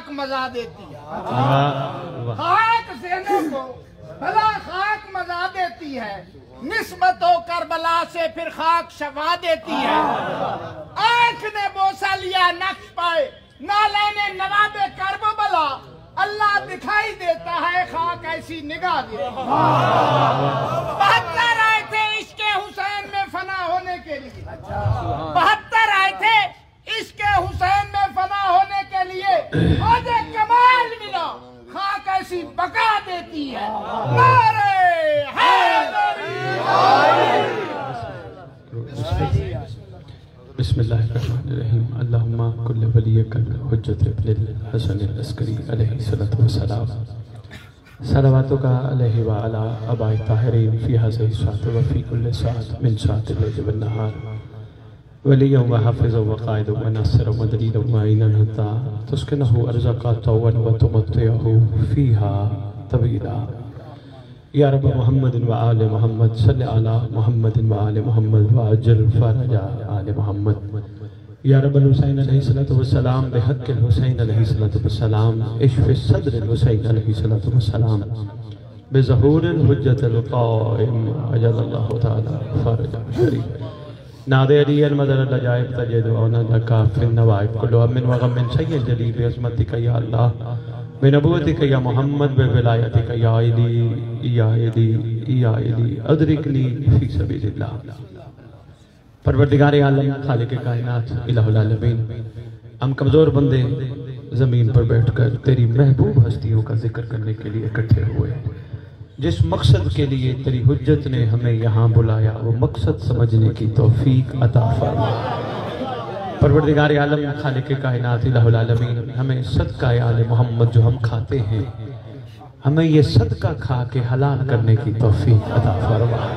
خاک مزا دیتی ہے، خاک زینوں کو بھلا خاک مزا دیتی ہے، نسبت ہو کربلا سے پھر خاک شفا دیتی ہے۔ آنکھ نے بوسہ لیا نقش پائے نالین نواب کرب بلا، اللہ دکھائی دیتا ہے خاک ایسی نگاہ دیتی ہے۔ 72 آئے تھے عشق حسین میں فنا ہونے کے لیے، 72 آئے تھے عشق حسین میں فنا ہونے کے لیے، عہدِ کمال ملا خاک ایسی بقا دیتی ہے۔ نعرہ حیدری! بسم اللہ الرحمن الرحیم۔ اللہم کل ولیک الحجت ابن الحسن العسکری علیہ الصلوۃ والسلام، صلواتک علیہ وعلی آباء الطاہرین فی ہذہ الساعۃ وفی کل ساعۃ من ساعات اللیل والنہار، ولیًا وحافظا وقائدا وناصرا ودلیلا ومعینا حتی تسکنہ ارضک طوعا وتمتعہ فیہا طویلا۔ یا رب محمد و آل محمد صلی علی محمد و آل محمد وعجل فرج آل محمد۔ یا رب الحسین علیہ السلام بحق الحسین علیہ السلام اشف صدر الحسین علیہ السلام بظہور الحجت القائم عجل اللہ تعالی فرج شریف۔ نادے علی المدر اللجائب تجد وعنا لکا فی النوائب کلو امن وغم من سید جلی بعظمتک یا اللہ، بنبوتک یا محمد، بولایتک یا علی ادرکنی فی سبیل اللہ۔ پروردگار عالم، خالق کائنات، الہ العالمین، ہم کمزور بندے زمین پر بیٹھ کر تیری محبوب ہستیوں کا ذکر کرنے کے لیے اکٹھے ہوئے۔ جس مقصد کے لیے تیری حجت نے ہمیں یہاں بلایا وہ مقصد سمجھنے کی توفیق عطا فرما۔ پروردگار عالم، خالق کائنات، الہ العالمین، ہمیں صدقہ آل محمد جو ہم کھاتے ہیں، ہمیں یہ صدقہ کھا کے حلال کرنے کی توفیق عطا فرما۔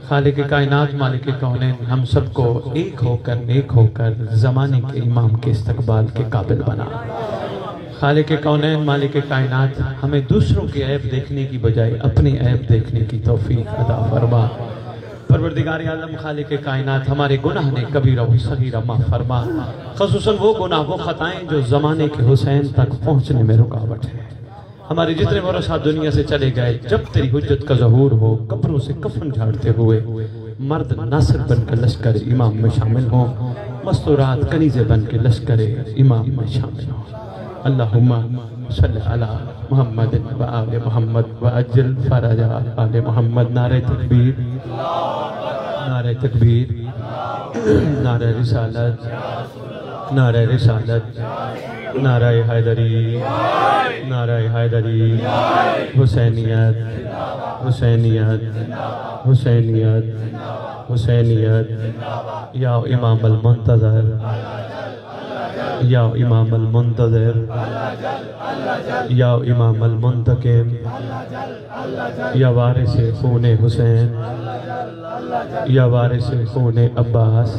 خالق کائنات، مالک کونین، ہم سب کو ایک ہو کر نیک ہو کر زمانے کے امام کے استقبال کے قابل بنا۔ خالق کونین، مالک کائنات، ہمیں دوسروں کے عیب دیکھنے کی بجائے اپنے عیب دیکھنے کی توفیق عطا فرما۔ پروردگار عالم، خالق کائنات، ہمارے گناہ نے کبیرہ و صغیرہ معاف فرما، خصوصاً وہ گناہ وہ خطائیں جو زمانے کے حسین تک پہنچنے میں رکاوٹ ہے۔ ہمارے جتنے ورثہ دنیا سے چلے گئے، جب تیری حجت کا ظہور ہو قبروں سے کفن جھاڑتے ہوئے مرد ناصر بن کے لشکر امام میں شامل ہوں، مستورات کنیزیں بن کے لشکر امام میں شامل ہوں۔ اللہم صلی علی محمد و آل محمد وعجل فرج آل محمد۔ نعرہ تکبیر، نعرہ تکبیر، نعرہ رسالت، نعرہ رسالت، نعرہ حیدری، نعرہ حیدری، حسینیت، حسینیت، حسینیت، حسینیت۔ یا امام المنتظر، یا امام المنتظر، یا امام المنتقم، یا وارث خون حسین، یا وارث خون عباس،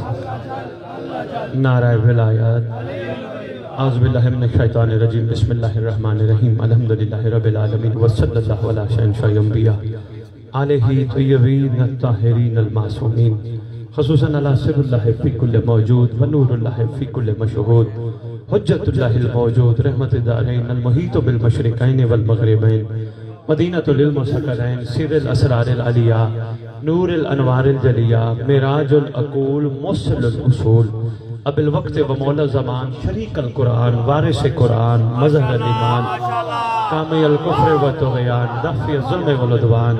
نعرہ ولایت۔ اعوذ باللہ من الشیطان الرجیم، بسم اللہ الرحمن الرحیم، الحمدللہ رب العالمین، وصلی اللہ علی شہنشاہ الانبیاء علیہ طیبین الطاہرین المعصومین، خصوصاً علی سر اللہ فی کل موجود ونور اللہ فی کل مشہود، حجت اللہ الموجود، رحمت دارین، المحیط بالمشرقین والمغربین، مدینۃ العلم و سکرین، سر الاسرار العلیہ، نور الانوار الجلیہ، معراج العقول، موصل الاصول، اب الوقت و مولا زمان، شریک القرآن، وارث قرآن، مظہر الایمان، کامی الکفر و طغیان، دفع الظلم والعدوان،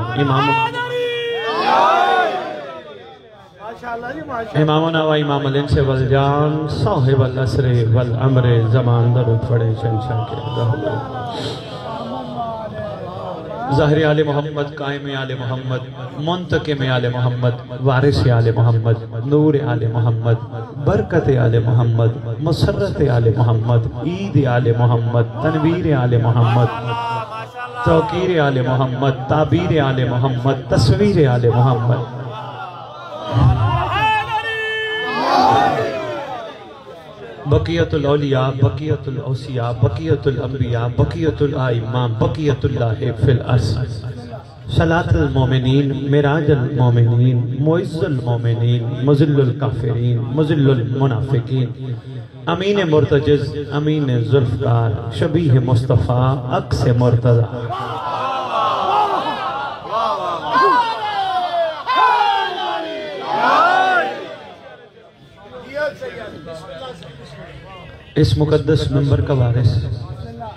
امامنا و امام الانس والجان، صاحب الاسر والعمر، زمان درود پڑے شہنشاہ کے رحمت۔ ظاہر آل محمد، قائم آل محمد، منتقم آل محمد، وارث آل محمد، نور آل محمد، برکت آل محمد، مسرت آل محمد، عید آل محمد، تنویر آل محمد، توقیر آل محمد، تعبیر آل محمد، تصویر آل محمد۔ بقیت الاولیاء، بقیت الاوصیاء، بقیت الانبیاء، بقیت الائمہ، بقیت اللہ فی الارض، صلاة المومنین معراج المومنین معز المومنین مذل الکافرین مذل المنافقین امین مرتجز امین ذوالفقار شبیہ مصطفیٰ عکس مرتضی اس مقدس منبر کا وارث،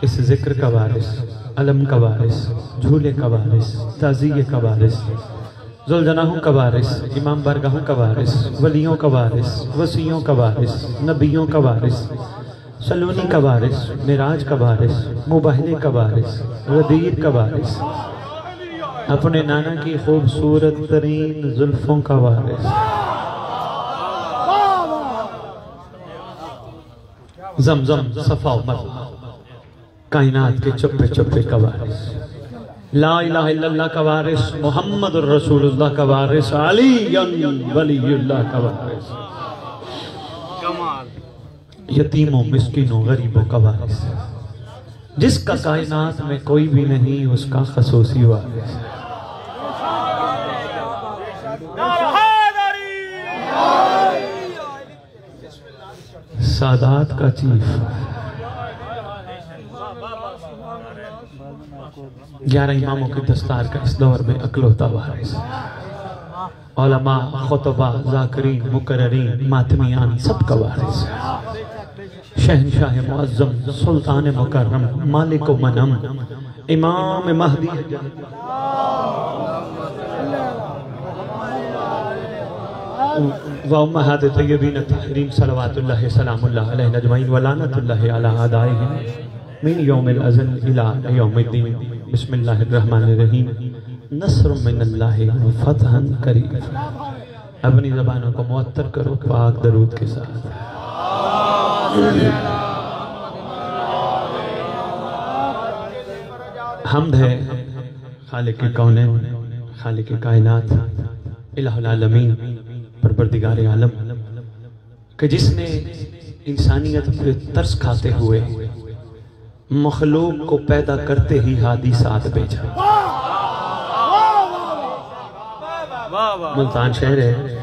اس ذکر کا وارث، علم کا وارث، جھولے کا وارث، تعزیے کا وارث، ذوالجناحوں کا وارث، امام بارگاہوں کا وارث، ولیوں کا وارث، وسیعوں کا وارث، نبیوں کا وارث، سلونی کا وارث، معراج کا وارث، مباہلے کا وارث، غدیر کا وارث، اپنے نانا کی خوبصورت ترین زلفوں کا وارث، زمزم صفا و مروہ کائنات کے چپے چپے کا وارث، لا الہ الا اللہ کا وارث، محمد الرسول اللہ کا وارث، علی ولی اللہ کا وارث، یتیموں مسکینوں غریبوں کا وارث، جس کا کائنات میں کوئی بھی نہیں اس کا خصوصی وارث، سادات کا چیف، 11 اماموں کی دستار کا اس دور میں اکلوتا وارث، علماء، خطباء، ذاکرین، مقررین، ماتمیان سب کا وارث، شہنشاہ معظم، سلطان مکرم، مالک و منم، امام مہدی وَأُمَّهَاتِ طیبین الطاہرین صلوات اللہ سلام اللہ علیہ اجمعین ولعنت اللہ علی اعدائہم من یوم الازل الى یوم الدین بسم اللہ الرحمن الرحیم نصر من اللہ فتحا قریب اپنی زبانوں کو معطر کرو پاک درود کے ساتھ حمد ہے خالق کونین خالق کائنات الہ العالمین پروردگار عالم کہ جس نے انسانیت پہ ترس کھاتے ہوئے مخلوق کو پیدا کرتے ہی ہادی ساتھ بھیجا ملتان شہر ہے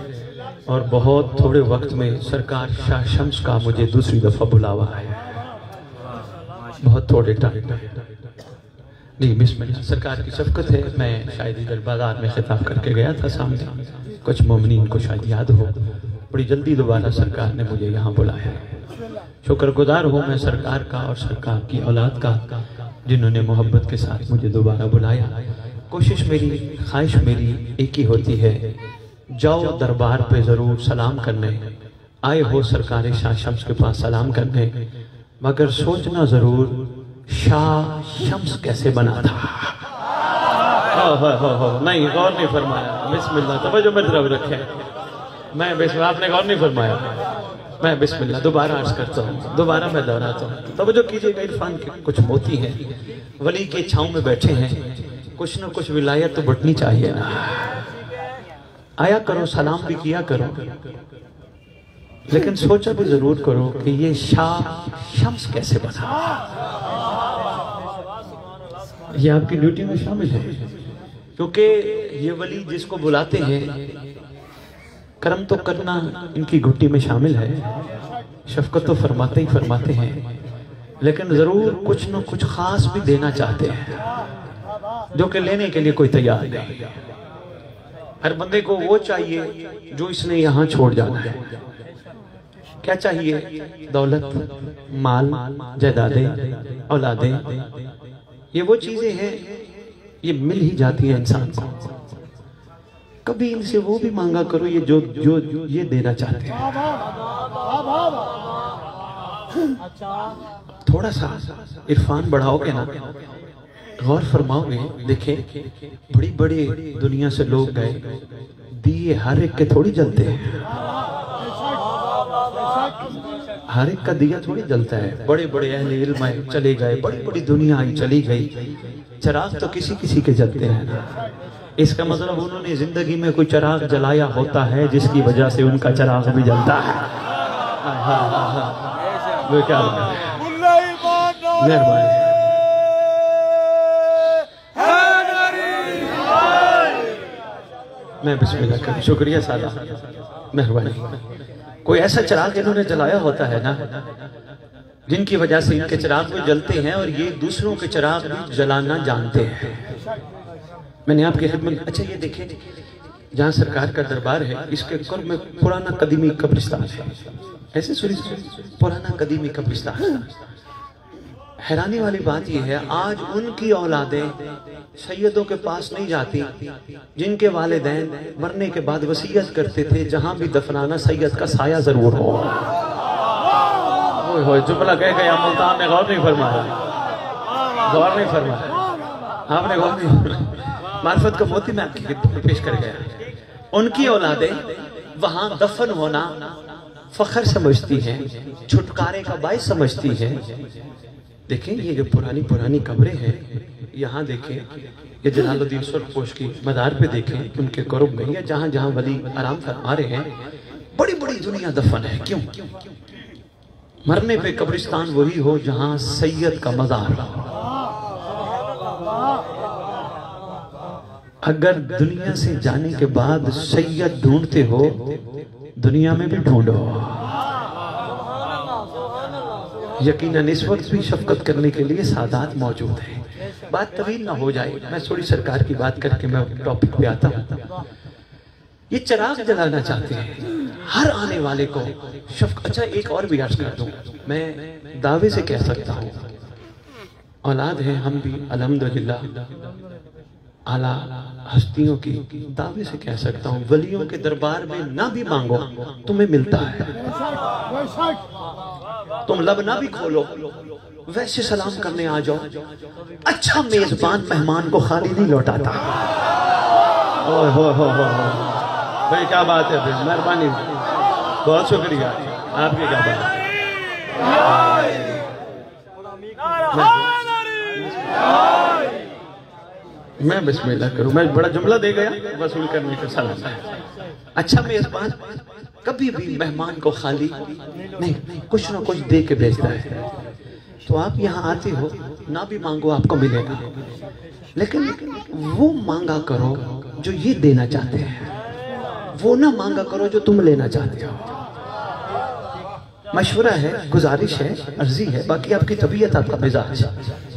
اور بہت تھوڑے وقت میں سرکار شاہ شمس کا مجھے دوسری دفعہ بلاوا ہے بہت تھوڑے ٹائم نہیں بسم اللہ سرکار کی شفقت ہے میں شاید ادھر بازار میں خطاب کر کے گیا تھا سامنے کچھ مومنین کو شاید یاد ہو بڑی جلدی دوبارہ سرکار نے مجھے یہاں بلایا شکر گزار ہوں میں سرکار کا اور سرکار کی اولاد کا جنہوں نے محبت کے ساتھ مجھے دوبارہ بلایا کوشش میری خواہش میری ایک ہی ہوتی ہے جاؤ دربار پہ ضرور سلام کرنے آئے ہو سرکار شاہ شمس کے پاس سلام کرنے مگر سوچنا ضرور شاہ شمس کیسے بنا تھا نہیں غور نہیں فرمایا بسم اللہ توجہ میری طرف رکھیں میں بسم اللہ آپ نے غور نہیں فرمایا میں بسم اللہ دوبارہ عرض کرتا ہوں دوبارہ میں دہراتا ہوں توجہ کیجئے گا عرفان کے کچھ موتی ہیں ولی کے چھاؤں میں بیٹھے ہیں کچھ نہ کچھ ولایت تو بٹنی چاہیے نا آیا کرو سلام بھی کیا کرو لیکن سوچا بھی ضرور کرو کہ یہ شاہ شمس کیسے بنا یہ آپ کی ڈیوٹی میں شامل ہے کیونکہ یہ ولی جس کو بلاتے ہیں کرم تو کرنا ان کی گھٹی میں شامل ہے شفقت تو فرماتے ہی فرماتے ہیں لیکن ضرور کچھ نہ کچھ خاص بھی دینا چاہتے ہیں جو کہ لینے کے لیے کوئی تیار نہیں ہر بندے کو وہ چاہیے جو اس نے یہاں چھوڑ جانا ہے کیا چاہیے دولت مال جائیدادیں اولادیں یہ وہ چیزیں ہیں یہ مل ہی جاتی ہیں انسان کو کبھی ان سے وہ بھی مانگا کرو یہ جو یہ دینا چاہتے ہیں تھوڑا سا عرفان بڑھاؤ گے نا غور فرماؤ گے دیکھیں بڑی بڑی دنیا سے لوگ گئے دیئے ہر ایک کے تھوڑی جلتے ہیں ہر ایک کا دیا تھوڑی جلتا ہے بڑے بڑے اہل علم چلے گئے بڑی بڑی دنیا آئی چلی گئی چراغ تو کسی کسی کے جلتے ہیں اس کا مطلب انہوں نے زندگی میں کوئی چراغ جلایا ہوتا ہے جس کی وجہ سے ان کا چراغ بھی جلتا ہے وہ کیا مہربانی میں بسم اللہ کروں. شکریہ سادہ, مہربانی. کوئی ایسا چراغ انہوں نے جلایا ہوتا ہے نا جن کی وجہ سے ان کے چراغ بھی جلتے ہیں اور یہ دوسروں کے چراغ بھی جلانا جانتے ہیں. میں نے آپ کی خدمت. اچھا یہ دیکھیں جہاں سرکار کا دربار ہے اس کے قرب میں پرانا قدیمی قبرستان ہے. ایسے سوری پرانا قدیمی قبرستان. حیرانی والی بات یہ ہے آج ان کی اولادیں سیدوں کے پاس نہیں جاتی جن کے والدین مرنے کے بعد وصیت کرتے تھے جہاں بھی دفنانا سید کا سایہ ضرور ہو. جملہ کہہ گیا ملتان نے غور نہیں فرمایا, غور نہیں فرمایا, آپ نے غور نہیں فرمایا. معرفت کا موتی میں آپ کی خدمت پیش کر گیا. ان کی اولادیں وہاں دفن ہونا فخر سمجھتی ہیں, چھٹکارے کا باعث سمجھتی ہیں. دیکھیں یہ جو پرانی قبریں ہیں یہاں دیکھیں, یہ جلال الدین سرخپوش کی مزار پہ دیکھیں ان کے قرب میں یا جہاں جہاں ولی آرام فرما رہے ہیں بڑی بڑی دنیا دفن ہے. کیوں؟ مرنے پہ قبرستان وہی ہو جہاں سید کا مزار ہو. اگر دنیا سے جانے کے بعد سید ڈھونڈتے ہو دنیا میں بھی ڈھونڈو. یقیناً اس وقت بھی شفقت کرنے کے لیے سادات موجود ہیں. بات طویل نہ ہو جائے, میں تھوڑی سرکار کی بات کر کے میں ٹاپک پہ آتا ہوں. یہ چراغ جلانا چاہتے ہیں ہر آنے والے کو شفقت. اچھا ایک اور بھی عرض کر دوں, میں دعوے سے کہہ سکتا ہوں اولاد ہیں ہم بھی الحمدللہ اعلیٰ ہستیوں کی, دعوے سے کہہ سکتا ہوں ولیوں کے دربار میں نہ بھی مانگو تمہیں ملتا ہے. تم لب نہ بھی کھولو ویسے سلام کرنے آ جاؤ. اچھا میزبان مہمان کو خالی نہیں لوٹاتا. بھائی کیا بات ہے, مہربانی, بہت شکریہ آپ کی. کیا بات ہے, میں بسم اللہ کروں. میں بڑا جملہ دے گیا وصول کرنے کا سلام. اچھا میزبان کبھی بھی مہمان کو خالی نہیں, کچھ نہ کچھ دے کے بھیجتا ہے. تو آپ یہاں آتے ہو نہ بھی مانگو آپ کو ملے گا, لیکن وہ مانگا کرو جو یہ دینا چاہتے ہیں, وہ نہ مانگا کرو جو تم لینا چاہتے ہو. مشورہ ہے, گزارش ہے, عرضی ہے, باقی آپ کی طبیعت آپ کا مزاج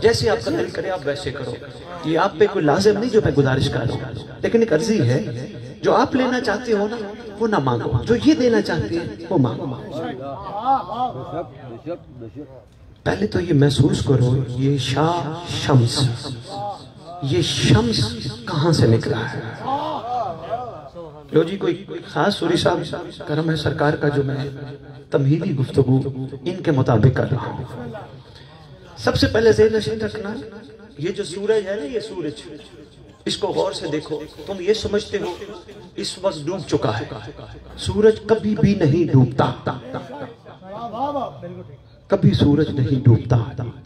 جیسے آپ کا دل کرے آپ ویسے کرو. یہ آپ پہ کوئی لازم نہیں جو میں گزارش کر رہا ہوں, لیکن ایک عرضی ہے جو آپ لینا چاہتے ہو نا وہ نہ مانگو, جو یہ دینا چاہتے ہیں وہ مانگو. پہلے تو یہ محسوس کرو یہ شاہ شمس, یہ شمس کہاں سے نکلا ہے. لو جی کوئی خاص سوری صاحب کرم ہے سرکار کا جو میں تمہیدی گفتگو ان کے مطابق کر رہا ہوں. سب سے پہلے ذہن نشین رکھنا یہ جو سورج ہے نا, یہ سورج اس کو غور سے دیکھو. تم یہ سمجھتے ہو اس وقت ڈوب چکا ہے, سورج کبھی بھی نہیں ڈوبتا. کبھی سورج نہیں ڈوبتا,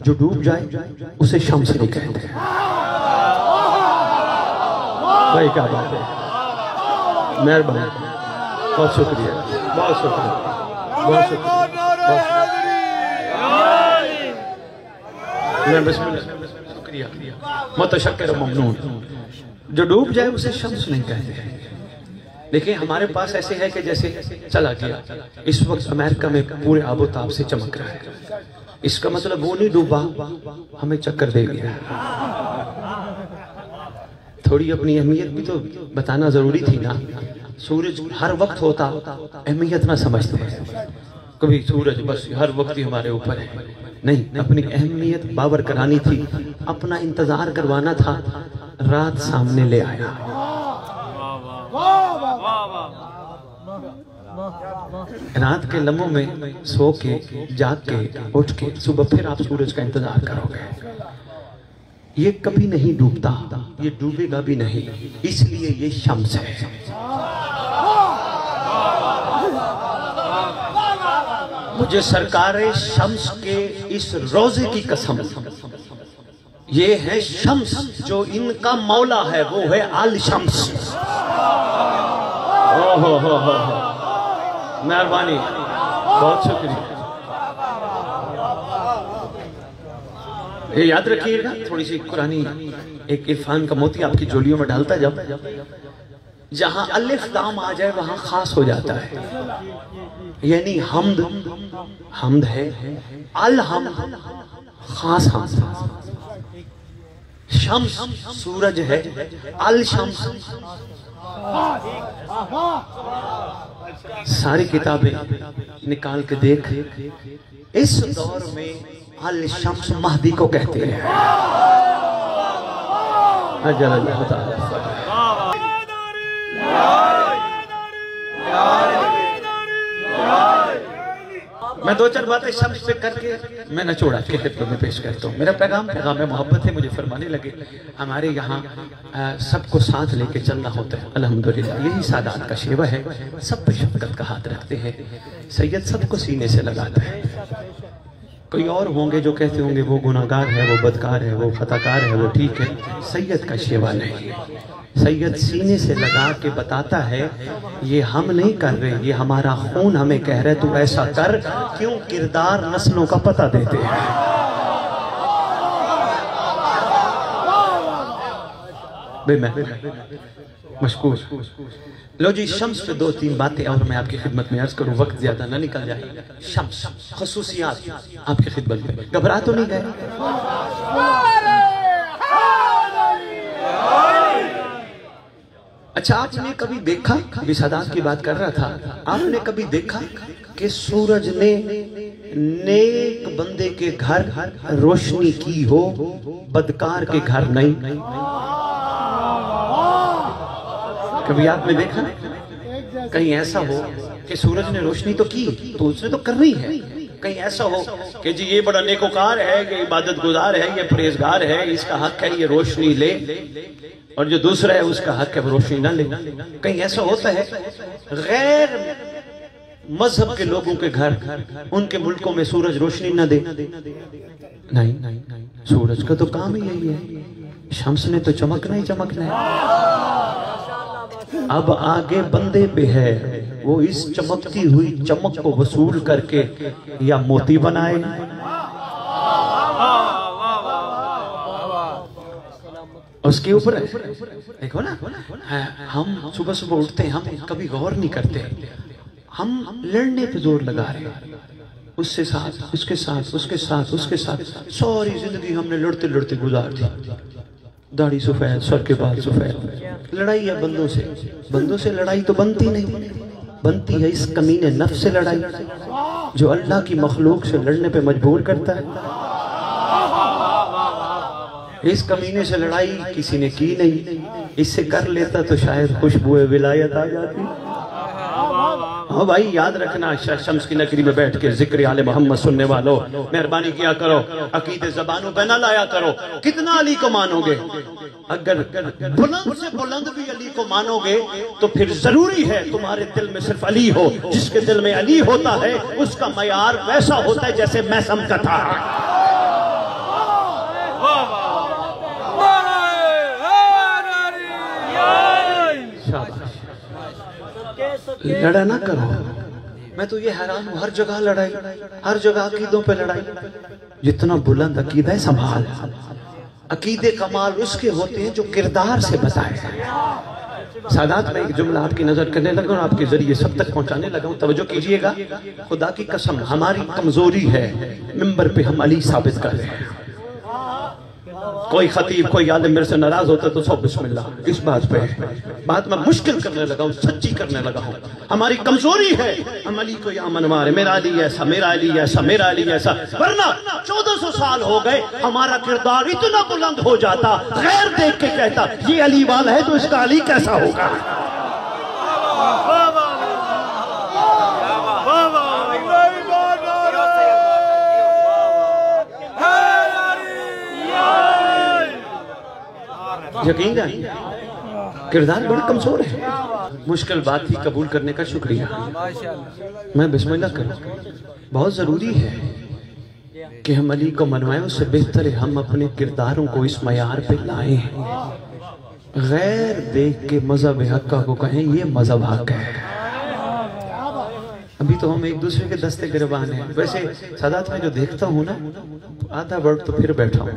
جو ڈوب جائے اسے شمس نہیں کہتے. بھائی کیا بات ہے, مہربانی, بہت شکریہ, بہت شکریہ, بہت شکریہ. میں بسم اللہ شکریہ, متشکر و ممنون. جو ڈوب جائے اسے شمس نہیں کہتے. دیکھیں ہمارے پاس ایسے ہے کہ جیسے چلا گیا اس وقت امریکہ میں پورے آب و تاب سے چمک رہا ہے, اس کا مطلب وہ نہیں ڈوبا ہمیں چکر دے گیا. تھوڑی اپنی اہمیت بھی تو بتانا ضروری تھی نا. سورج ہر وقت ہوتا اہمیت نہ سمجھتے ہیں, کبھی سورج بس ہر وقت ہی ہمارے اوپر ہے, نہیں, اپنی اہمیت باور کرانی تھی, اپنا انتظار کروانا تھا. رات سامنے لے آیا, رات کے لمحوں میں سو کے جاگ کے اٹھ کے صبح پھر آپ سورج کا انتظار کرو گے. یہ کبھی نہیں ڈوبتا, یہ ڈوبے گا بھی نہیں, اس لیے یہ شمس ہے. مجھے سرکار شمس کے اس روزے کی قسم, یہ ہے شمس جو ان کا مولا ہے, وہ ہے آل شمس. مہربانی, بہت شکریہ. یہ یاد رکھیے گا, تھوڑی سی قرآنی ایک عرفان کا موتی آپ کی جولیوں میں ڈالتا جب جہاں الف لام آ جائے وہاں خاص ہو جاتا ہے، یعنی حمد حمد ہے، الحمد خاص حمد، شمس سورج ہے، الشمس ساری کتابیں نکال کے دیکھ، اس دور میں الشمس مہدی کو کہتے ہیں۔ اجل اللہ تعالیٰ میں دو چار باتیں شمس پہ کر کے میں نچوڑ کے خطبے میں پیش کرتا ہوں۔ میرا پیغام محبت ہے، مجھے فرمانے لگے ہمارے یہاں سب کو ساتھ لے کے چلنا ہوتا ہے، الحمدللہ یہی سادات کا شیوہ ہے، سب پہ شفقت کا ہاتھ رکھتے ہیں، سید سب کو سینے سے لگاتا ہے۔ کوئی اور ہوں گے جو کہتے ہوں گے وہ گناہگار ہے، وہ بدکار ہے، وہ خطاکار ہے، وہ ٹھیک ہے، سید کا شیوہ نہیں ہے۔ سید سینے سے لگا کے بتاتا ہے یہ ہم نہیں کر رہے، یہ ہمارا خون ہمیں کہہ رہے تو ایسا کر، کیوں کردار نسلوں کا پتہ دیتے ہیں۔ بے میں مشکور۔ لو جی شمس پہ دو تین باتیں اور میں آپ کی خدمت میں عرض کروں، وقت زیادہ نہ نکل جائے۔ شمس خصوصیات آپ کی خدمت میں، گھبرا تو نہیں گئے؟ اچھا آپ نے کبھی دیکھا، ابھی سادات کی بات کر رہا تھا، آپ نے کبھی دیکھا کہ سورج نے نیک بندے کے گھر روشنی کی ہو، بدکار کے گھر نہیں؟ کبھی آپ نے دیکھا کہیں ایسا ہو کہ سورج نے روشنی تو کی تو اس نے تو کر رہی ہے، کہیں ایسا ہو کہ جی یہ بڑا نیکوکار ہے، یہ عبادت گزار ہے، یہ پرہیزگار ہے، اس کا حق ہے یہ روشنی لے، اور جو دوسرا ہے اس کا حق ہے وہ روشنی نہ لے؟ کہیں ایسا ہوتا ہے غیر مذہب کے لوگوں کے گھر، ان کے ملکوں میں سورج روشنی نہ دے؟ نہیں، سورج کا تو کام ہی یہی ہے، شمس نے تو چمکنا ہی چمکنا ہے۔ اب آگے بندے پہ ہے وہ اس چمکتی ہوئی چمک کو وصول کر کے یا موتی بنائے، اس کے اوپر ہے۔ دیکھو نا ہم صبح صبح اٹھتے ہیں، ہم کبھی غور نہیں کرتے، ہم لڑنے پہ زور لگا رہے ہیں، اس سے ساتھ اس کے ساتھ اس کے ساتھ اس کے ساتھ ساری زندگی ہم نے لڑتے لڑتے گزار دی، داڑھی سفید، سر کے بال سفید۔ لڑائی ہے بندوں سے، بندوں سے لڑائی تو بنتی نہیں، بنتی ہے اس کمینے نفس سے لڑائی جو اللہ کی مخلوق سے لڑنے پہ مجبور کرتا ہے۔ اس کمینے سے لڑائی کسی نے کی نہیں، اس سے کر لیتا تو شاید خوشبوئے ولایت آ جاتی۔ ہاں بھائی یاد رکھنا، شمس کی نگری میں بیٹھ کے ذکر آل محمد سننے والوں مہربانی کیا کرو، عقیدے زبانوں پہ نہ لایا کرو۔ کتنا علی کو مانو گے؟ اگر بلند سے بلند بھی علی کو مانو گے تو پھر ضروری ہے تمہارے دل میں صرف علی ہو۔ جس کے دل میں علی ہوتا ہے اس کا معیار ویسا ہوتا ہے جیسے میسم کا تھا۔ لڑا نہ کرو، میں تو یہ حیران ہوں، ہر جگہ لڑائی، ہر جگہ عقیدوں پہ لڑائی۔ جتنا بلند عقیدہ ہے سنبھال، عقیدے کمال اس کے ہوتے ہیں جو کردار سے بتائے۔ سادات میں ایک جملہ آپ کی نظر کرنے لگا اور آپ کے ذریعے سب تک پہنچانے لگا ہوں، توجہ کیجئے گا۔ خدا کی قسم ہماری کمزوری ہے، ممبر پہ ہم علی ثابت کر رہے ہیں۔ کوئی خطیب کوئی عالم میرے سے ناراض ہوتا تو سو بسم اللہ، اس بات پہ بات میں مشکل کرنے لگا ہوں، سچی کرنے لگا ہوں۔ ہماری کمزوری ہے، ہم علی کو یا منوارے میرا علی ایسا، میرا علی ایسا، میرا علی ایسا، ورنہ 1400 سال ہو گئے ہمارا کردار اتنا بلند ہو جاتا، غیر دیکھ کے کہتا یہ علی والا ہے تو اس کا علی کیسا ہوگا۔ یقین ہے کردار بڑا کمزور ہے، مشکل بات ہی قبول کرنے کا شکریہ۔ میں بسم اللہ کروں، بہت ضروری ہے کہ ہم علی کو منوائیں، اس سے بہتر ہے ہم اپنے کرداروں کو اس معیار پہ لائیں، غیر دیکھ کے مذہب حقہ کو کہیں یہ مذہب حق ہے۔ ابھی تو ہم ایک دوسرے کے دستے گربان ہیں۔ ویسے سادات میں جو دیکھتا ہوں نا، آدھا وقت تو پھر بیٹھا ہوں،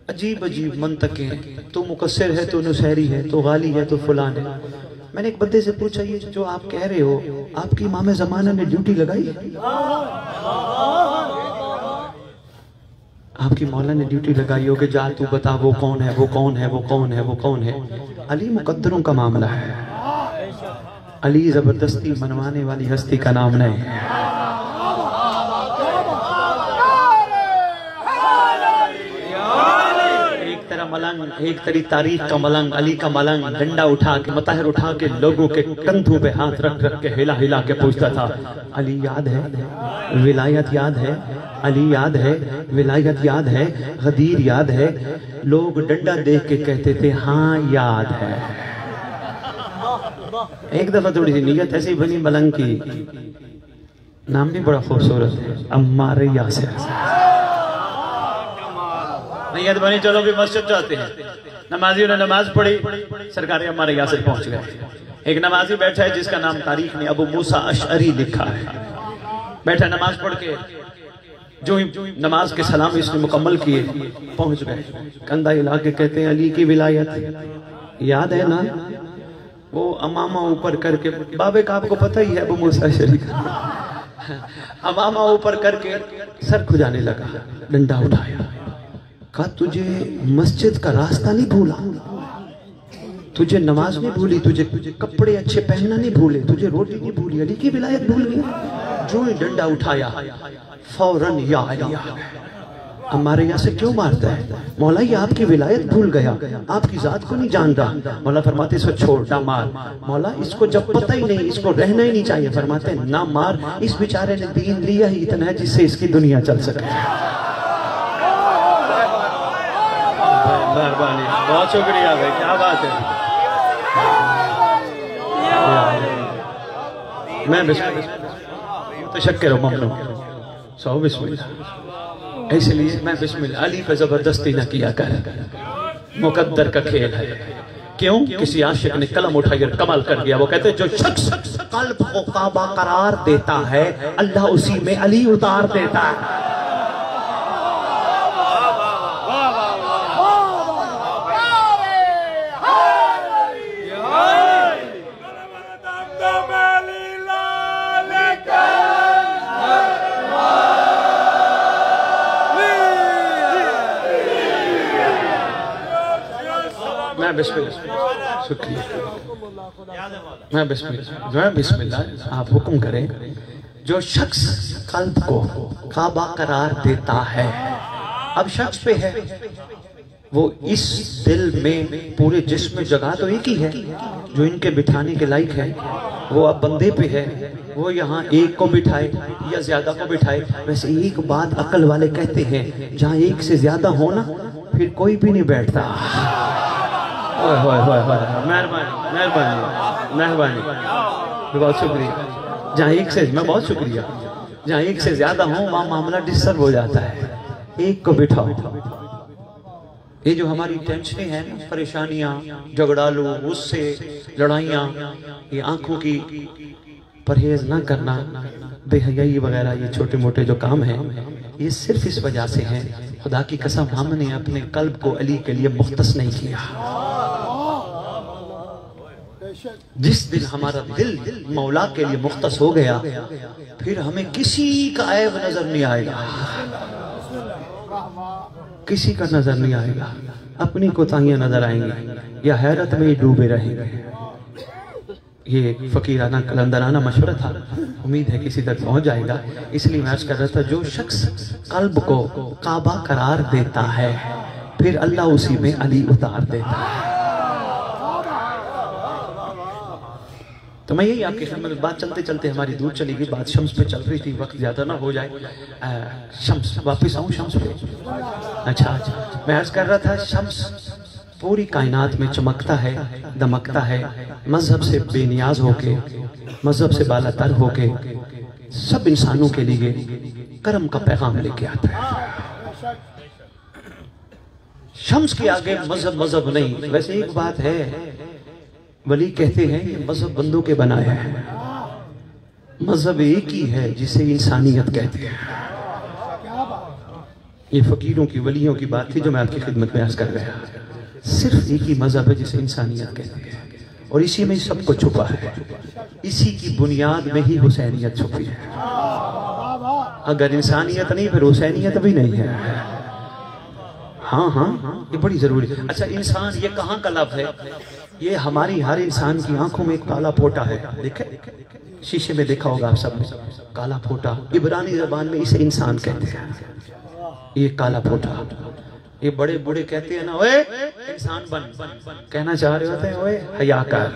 عجیب عجیب منطقیں، تو مقصر ہے تو نصیری ہے تو غالی ہے تو فلان ہے. میں نے ایک بندے سے پوچھا یہ جو آپ کہہ رہے ہو آپ کی امام زمانہ نے ڈیوٹی لگائی؟ آپ کی مولا نے ڈیوٹی لگائی ہو کہ جا تو بتا وہ کون ہے وہ کون ہے وہ کون ہے وہ کون ہے. علی مقدروں کا معاملہ ہے. علی زبردستی منوانے والی ہستی کا نام نہیں ہے. ملنگ ایک تری تاریخ کا ملنگ، علی کا ملنگ ڈنڈا اٹھا کے مطہر اٹھا کے لوگوں کے کندھوں پہ ہاتھ رکھ رکھ کے ہلا ہلا کے پوچھتا تھا علی یاد ہے؟ ولایت یاد ہے؟ علی یاد ہے؟ ولایت یاد ہے؟ غدیر یاد ہے؟ لوگ ڈنڈا دیکھ کے کہتے تھے ہاں یاد ہے. ایک دفعہ تھوڑی سی نیت ایسی بنی ملنگ کی، نام بھی بڑا خوبصورت ہے، عمار یاسر. نیت بنی چلو بھی مسجد جاتے ہیں. نمازیوں نے نماز پڑھی، سرکار عمار یاسر پہنچ گئے. ایک نمازی بیٹھا ہے جس کا نام تاریخ نے ابو موسیٰ اشعری لکھا ہے. بیٹھا نماز پڑھ کے جو ہی نماز کے سلام اس نے مکمل کیے پہنچ گئے. کندھا ہلا کے کہتے ہیں علی کی ولایت یاد ہے نا؟ وہ امامہ اوپر کر کے، بابے کا آپ کو پتہ ہی ہے ابو موسیٰ اشعری کا، امامہ اوپر کر کے سر کھجانے لگا. ڈنڈا اٹھایا، کہا تجھے مسجد کا راستہ نہیں بھولا، تجھے نماز نہیں بھولی، تجھے کپڑے اچھے پہننا نہیں بھولے، تجھے روٹی نہیں بھولی، علی کی ولایت بھول گئی. جو ہی ڈنڈا اٹھایا فوراً یا علی. ہمارے یہاں سے کیوں مارتا ہے؟ مولا یہ آپ کی ولایت بھول گیا، آپ کی ذات کو نہیں جان رہا. مولا فرماتے اس کو چھوڑ نہ مار. مولا اس کو جب پتہ ہی نہیں، اس کو رہنا ہی نہیں چاہیے، فرماتے نہ مار، اس بیچارے نے دین لیا ہی اتنا ہے جس سے اس کی دنیا چل سکے. مہربانی، بہت شکریہ بھائی، کیا بات ہے. میں تشکر و ممنون سو بسم اللہ. اس لیے میں بسم اللہ علی پہ زبردستی نہ کیا کر، مقدر کا کھیل ہے. کیوں؟ کسی عاشق نے قلم اٹھائی اور کمال کر دیا. وہ کہتے ہیں جو شخص قلب کو کعبہ قرار دیتا ہے اللہ اسی میں علی اتار دیتا ہے. بسم اللہ، شکریہ. میں بسم اللہ، آپ حکم کریں. جو شخص قلب کو کعبہ قرار دیتا ہے، اب شخص پہ ہے، وہ اس دل میں پورے جسم میں جگہ تو ایک ہی ہے جو ان کے بٹھانے کے لائق ہے. وہ اب بندے پہ ہے، وہ یہاں ایک کو بٹھائے یا زیادہ کو بٹھائے. ویسے ایک بات عقل والے کہتے ہیں جہاں ایک سے زیادہ ہونا پھر کوئی بھی نہیں بیٹھتا. مہربانی مہربانی مہربانی، بہت شکریہ. جہاں ایک سے، میں بہت شکریہ، جہاں ایک سے زیادہ ہوں وہاں معاملہ ڈسٹرب ہو جاتا ہے. ایک کو بٹھاؤ. یہ جو ہماری ٹینشنیں ہیں، پریشانیاں، جھگڑالو، غصے، لڑائیاں، یہ آنکھوں کی پرہیز نہ کرنا، بے حیائی وغیرہ، یہ چھوٹے موٹے جو کام ہیں یہ صرف اس وجہ سے ہیں. خدا کی قسم ہم نے اپنے قلب کو علی کے لیے مختص نہیں کیا. جس دن ہمارا دل مولا کے لیے مختص ہو گیا پھر ہمیں کسی کا عیب نظر نہیں آئے گا، کسی کا نظر نہیں آئے گا. اپنی کوتاہیاں نظر آئیں گی یا حیرت میں ہی ڈوبے رہیں گے. یہ فقیرانہ قلندرانہ مشورہ تھا، امید ہے کسی تک پہنچ جائے گا. اس لیے میں عرض کر رہا تھا جو شخص قلب کو کعبہ قرار دیتا ہے پھر اللہ اسی میں علی اتار دیتا ہے. تو میں یہی آپ کی خدمت میں، بات چلتے چلتے ہماری دور چلی گئی، بات شمس پہ چل رہی تھی، وقت زیادہ نہ ہو جائے. شمس، واپس آؤں شمس پہ. اچھا، میں عرض کر رہا تھا شمس پوری کائنات میں چمکتا ہے، دمکتا ہے، مذہب سے بے نیاز ہو کے، مذہب سے بالا تر ہو کے سب انسانوں کے لیے کرم کا پیغام لے کے آتا ہے. شمس کے آگے مذہب نہیں. ویسے ایک بات ہے، ولی کہتے ہیں یہ مذہب بندوں کے بنایا ہے، مذہب ایک ہی ہے جسے انسانیت کہتے ہیں. یہ فقیروں کی ولیوں کی بات تھی جو میں آپ کی خدمت میں عرض کر گیا. صرف ایک ہی مذہب ہے جسے انسانیت کہتے ہیں اور اسی میں سب کو چھپا ہے. اسی کی بنیاد میں ہی حسینیت چھپی ہے. اگر انسانیت نہیں پھر حسینیت بھی نہیں ہے. ہاں ہاں یہ بڑی ضروری ہے. اچھا انسان یہ کہاں کا لفظ ہے؟ یہ ہماری ہر انسان کی آنکھوں میں ایک کالا پھوٹا ہے. دیکھیں شیشے میں دیکھا ہوگا آپ سب نے, کالا پھوٹا. عبرانی زبان میں اسے انسان کہتے ہیں. یہ کالا پھوٹا. یہ بڑے بوڑھے کہتے ہیں نا اوے انسان بن, کہنا چاہ رہے ہوتے ہیں اوے حیا کر.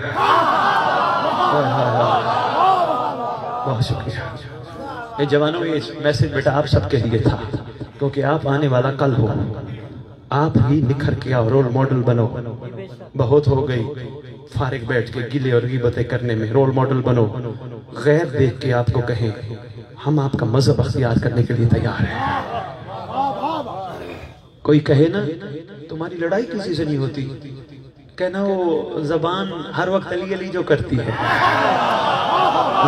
بہت شکریہ. یہ جوانوں یہ میسج بیٹا آپ سب کے لیے تھا کیونکہ آپ آنے والا کل ہو. آپ ہی نکھر کے آؤ, رول ماڈل بنو. بہت ہو گئی فارغ بیٹھ کے گلے اور غیبتیں کرنے میں. رول ماڈل بنو. غیر دیکھ کے آپ کو کہیں ہم آپ کا مذہب اختیار کرنے کے لیے تیار ہیں. کوئی کہے نا تمہاری لڑائی کسی سے نہیں ہوتی, کہنا وہ زبان ہر وقت علی علی جو کرتی ہے,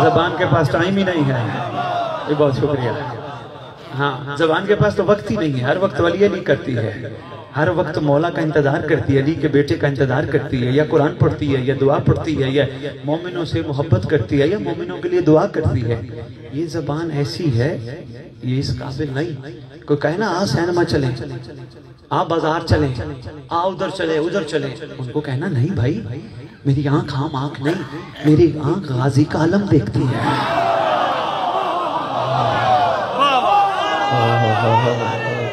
زبان کے پاس ٹائم ہی نہیں ہے. یہ بہت شکریہ. ہاں زبان کے پاس تو وقت ہی نہیں ہے, ہر وقت علی علی کرتی ہے, ہر وقت مولا کا انتظار کرتی ہے, علی کے بیٹے کا انتظار کرتی ہے, یا قرآن پڑھتی ہے, یا دعا پڑھتی ہے, یا مومنوں سے محبت کرتی ہے, یا مومنوں کے لیے دعا کرتی ہے. یہ زبان ایسی ہے یہ اس قابل نہیں. کوئی کہے نا آ سینما چلیں, آ بازار چلیں, آ ادھر چلیں ادھر چلیں, ان کو کہنا نہیں بھائی میری آنکھ عام آنکھ نہیں, میری آنکھ غازی کا علم دیکھتی ہے.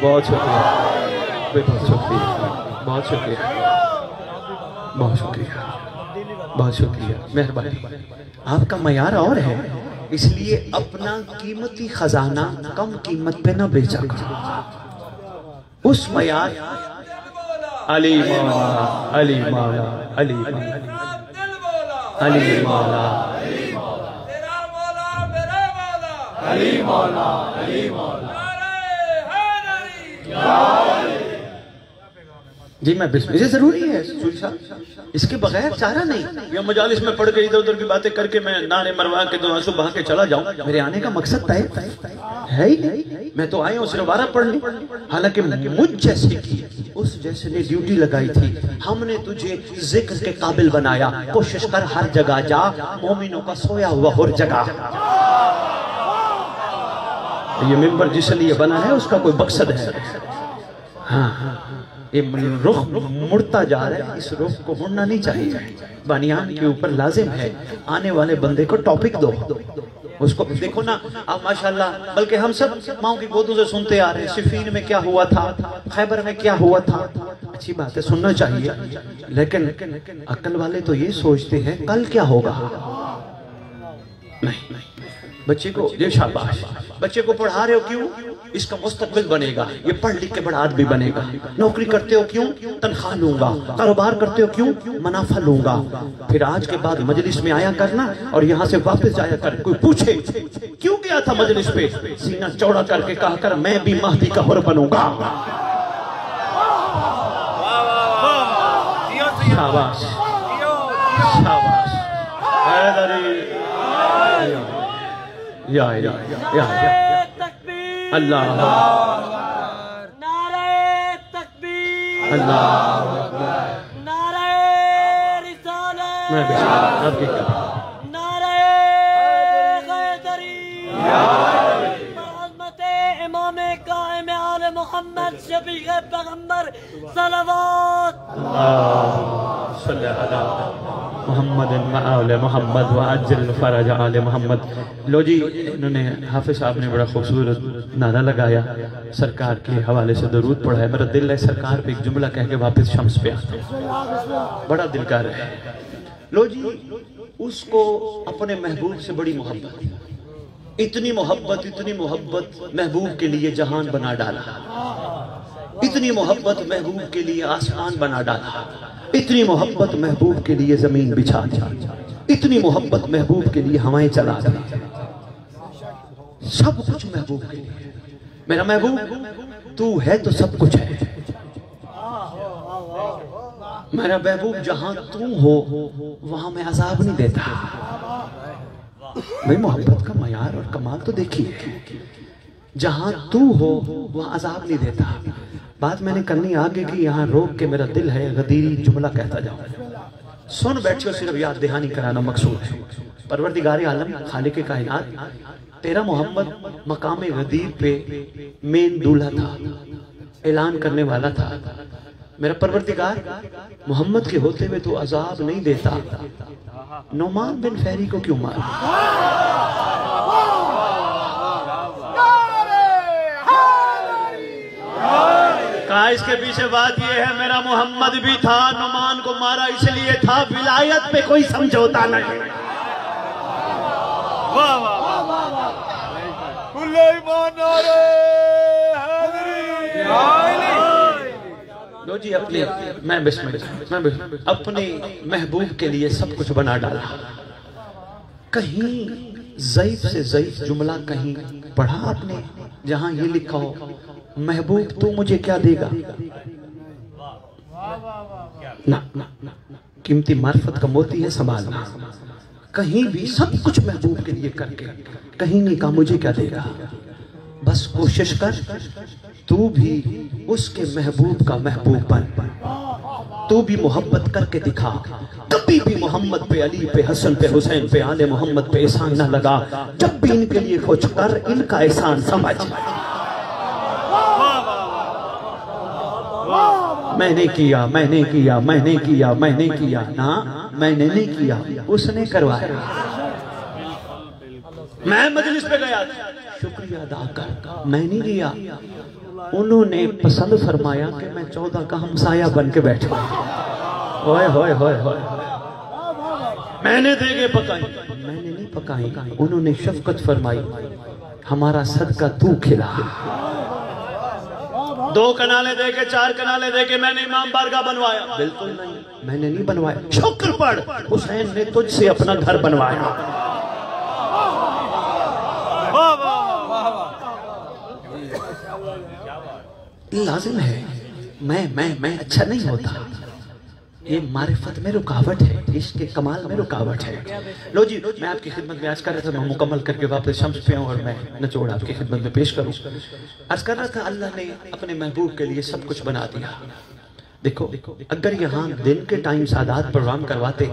بہت شکریہ, بہت شکریہ, بہت شکریہ, بہت شکریہ, بہت شکریہ, مہربانی. آپ کا معیار اور ہے اس لیے اپنا قیمتی خزانہ کم قیمت پہ نہ بیچا کرو. اس معیار علی مولا علی مولا علی مولا علی مولا علی مولا علی مولا. جی میں بسم یہ ضروری ہے سوری صاحب, اس کے بغیر چارہ نہیں. یا مجالس میں پڑھ کے ادھر ادھر کی باتیں کر کے میں نانے مروا کے دو آنسو بہا کے چلا جاؤں, میرے آنے کا مقصد طے ہے ہی نہیں. میں تو آئے ہوں صرف وارہ پڑھنے, حالانکہ مجھ جیسے کی اس جیسے نے ڈیوٹی لگائی تھی. ہم نے تجھے ذکر کے قابل بنایا, کوشش کر ہر جگہ جا, مومنوں کا سویا ہوا ہر جگہ. یہ ممبر جس لیے بنا ہے اس کا کوئی مقصد ہے. ہاں یہ رخ مڑتا جا رہا ہے, اس رخ کو مڑنا نہیں چاہیے. بانیان کے اوپر لازم ہے آنے والے بندے کو ٹاپک دو, اس کو دیکھو نا اب ماشاءاللہ. بلکہ ہم سب ماں کی گودوں سے سنتے آ رہے ہیں صفین میں کیا ہوا تھا, خیبر میں کیا ہوا تھا. اچھی بات ہے سننا چاہیے, لیکن عقل والے تو یہ سوچتے ہیں کل کیا ہوگا. نہیں بچے کو یہ شاباش, بچے کو پڑھا رہے ہو کیوں؟ اس کا مستقبل بنے گا, یہ پڑھ لکھ کے بڑا آدمی بنے گا. نوکری کرتے ہو کیوں؟ تنخواہ لوں گا. کاروبار کرتے ہو کیوں؟ منافع لوں گا. پھر آج کے بعد مجلس میں آیا کرنا اور یہاں سے واپس جایا کر. کوئی پوچھے کیوں گیا تھا مجلس پہ, سینہ چوڑا کر کے کہا کر میں بھی مہدی کا حر بنوں گا. شاباش شاباش. یا اللہ نعرہ تکبیر, اللہ نعرہ رسالت, نعرہ حیدری, عظمت امام قائم آل محمد شفیع پیغمبر صلوات. اللہ صلی علی محمد وآل محمد وعجل فرج آل محمد. لو جی انہوں نے حافظ صاحب نے بڑا خوبصورت نعرہ لگایا, سرکار کے حوالے سے درود پڑھا ہے. میرا دل ہے سرکار پہ ایک جملہ کہہ کے واپس شمس پہ آتا ہوں, بڑا دل کار ہے. لو جی اس کو اپنے محبوب سے بڑی محبت, اتنی محبت محبوب کے لیے جہان بنا ڈالا, اتنی محبت محبوب کے لیے آسمان بنا ڈالا, اتنی محبت محبوب کے لیے زمین بچھا دی, اتنی محبت محبوب کے لیے ہوائیں چلا دی. سب کچھ محبوب کے لیے. میرا محبوب تو ہے تو سب کچھ ہے. میرا محبوب جہاں تو ہو وہاں میں عذاب نہیں دیتا. بھئی محبت کا معیار اور کمال تو دیکھیے. جہاں تو ہو وہاں عذاب نہیں دیتا. بات میں نے کرنی آگے کی، یہاں روک کے میرا دل ہے غدیری جملہ کہتا جاؤں. سن بیٹھو، صرف یاد دہانی کرانا مقصود ہے. پروردگار عالم خالق کائنات، تیرا محمد مقام غدیر پہ مین دولہا تھا، اعلان کرنے والا تھا. میرا پروردگار محمد کے ہوتے ہوئے تو عذاب نہیں دیتا، نعمان بن فہری کو کیوں مارا؟ کہا اس کے پیچھے بات یہ ہے، میرا محمد بھی تھا، نعمان کو مارا اس لیے تھا ولایت پہ کوئی سمجھوتا نہیں. واہ واہ واہ، کل ایمان نعرہ حیدری. لو جی میں اپنے محبوب کے لیے سب کچھ بنا ڈالا. کہیں ضعیف سے ضعیف جملہ کہیں پڑھا آپ نے جہاں یہ لکھا ہو محبوب تو مجھے کیا دے گا؟ نہ، قیمتی معرفت کا موتی ہے سنبھالنا. کہیں بھی سب کچھ محبوب کے لیے کر کے کہیں نہیں کہا مجھے کیا دے گا. بس کوشش کر تو بھی اس کے محبوب کا محبوب بن. تو بھی محبت کر کے دکھا. کبھی بھی محمد پہ، علی پہ، حسن پہ، حسین پہ، آل محمد پہ احسان نہ لگا. جب بھی ان کے لیے کچھ کر ان کا احسان سمجھ. میں نے کیا، میں نے کیا، میں نے کیا، میں نے کیا. نہ، میں نے نہیں کیا، اس نے کروایا. میں مجلس پہ گیا شکریہ ادا کر، میں نہیں گیا. انہوں نے پسند فرمایا کہ میں 14 کا ہمسایہ بن کے بیٹھا. ہوئے ہوئے ہوئے ہوئے، میں نے دیگے پکائی، میں نے نہیں پکائی. انہوں نے شفقت فرمائی، ہمارا صدقہ تو کھلا. 2 کنالے دے کے 4 کنالے دے کے میں نے امام بارگاہ بنوایا؟ بالکل نہیں، میں نے نہیں بنوایا. شکر پڑھ، حسین نے تجھ سے اپنا گھر بنوایا. لازم ہے میں اچھا نہیں ہوتا. یہ معرفت میں رکاوٹ ہے، عشق کے کمال میں رکاوٹ ہے. لو جی، میں آپ کی خدمت میں عرض کر رہا تھا، میں مکمل کر کے واپس شمس پہ ہوں اور میں نچوڑ آپ کی خدمت میں پیش کروں. عرض کر رہا تھا اللہ نے اپنے محبوب کے لیے سب کچھ بنا دیا. دیکھو اگر یہاں دن کے ٹائم سادات پروگرام کرواتے،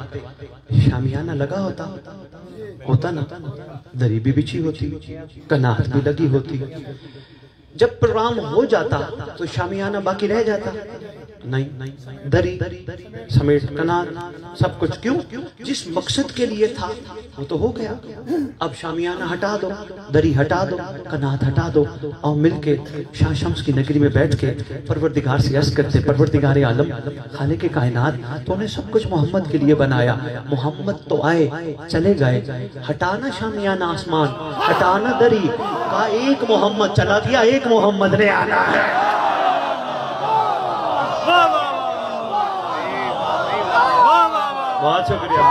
شامیانہ لگا ہوتا نا، دری بھی بچھی ہوتی، کنات بھی لگی ہوتی. جب پروگرام ہو جاتا تو شامیانہ باقی رہ جاتا؟ نہیں، دری سمیٹ کنات سب کچھ. کیوں؟ جس مقصد کے لیے تھا وہ تو ہو گیا. اب شامیانہ ہٹا دو، دری ہٹا دو، کنات ہٹا دو، اور مل کے شاہ شمس کی نگری میں بیٹھ کے پروردگار سے عرض کرتے، پروردگار عالم خالق کائنات تو نے سب کچھ محمد کے لیے بنایا. محمد تو آئے چلے گئے، ہٹانا شامیانہ آسمان، ہٹانا دری، کہا ایک محمد چلا گیا، ایک محمد نے آنا ہے. بہت شکریہ.